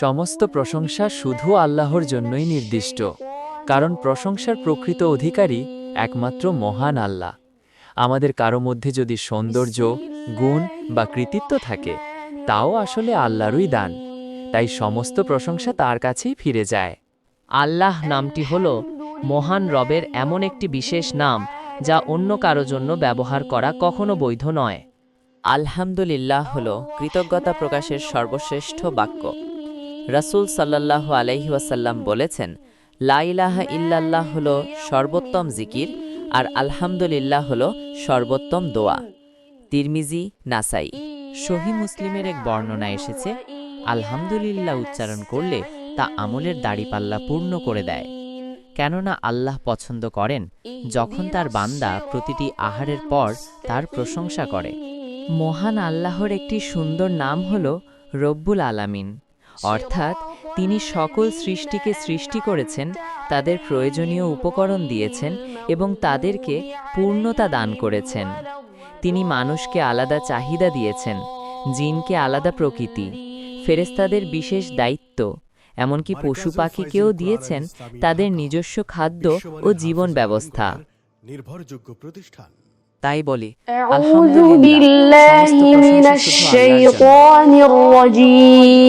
সমস্ত প্রশংসা শুধু আল্লাহর জন্যই নির্দিষ্ট, কারণ প্রশংসার প্রকৃত অধিকারী একমাত্র মহান আল্লাহ। আমাদের কারো মধ্যে যদি সৌন্দর্য, গুণ বা কৃতিত্ব থাকে, তাও আসলে আল্লাহরই দান। তাই সমস্ত প্রশংসা তার কাছেই ফিরে যায়। আল্লাহ নামটি হল মহান রবের এমন একটি বিশেষ নাম যা অন্য কারো জন্য ব্যবহার করা কখনো বৈধ নয়। আলহামদুলিল্লাহ হল কৃতজ্ঞতা প্রকাশের সর্বশ্রেষ্ঠ বাক্য। রাসূল সাল্লাল্লাহু আলাইহি ওয়াসাল্লাম বলেছেন, লা ইলাহা ইল্লাল্লাহ হল সর্বোত্তম জিকির, আর আলহামদুলিল্লাহ হল সর্বোত্তম দোয়া। তিরমিজি, নাসাই। সহিহ মুসলিমের এক বর্ণনা এসেছে, আলহামদুলিল্লাহ উচ্চারণ করলে তা আমলের দাড়িপাল্লা পূর্ণ করে দেয়। কেননা আল্লাহ পছন্দ করেন যখন তার বান্দা প্রতিটি আহারের পর তার প্রশংসা করে। মহান আল্লাহর একটি সুন্দর নাম হল রব্বুল আলামিন, অর্থাৎ তিনি সকল সৃষ্টিকে সৃষ্টি করেছেন, তাদের প্রয়োজনীয় উপকরণ দিয়েছেন এবং তাদেরকে পূর্ণতা দান করেছেন। তিনি মানুষকে আলাদা চাহিদা দিয়েছেন, জিনকে আলাদা প্রকৃতি, ফেরেশতাদের বিশেষ দায়িত্ব, এমনকি পশু পাখিকেও দিয়েছেন তাদের নিজস্ব খাদ্য ও জীবন ব্যবস্থা। নির্ভরযোগ্য প্রতিষ্ঠান। তাই বলি, أعوذ আলহামদুলিল্লাহ, بالله সমস্ত من প্রশংসা শুধু আল্লাহর জন্য। الشيطان الرجيم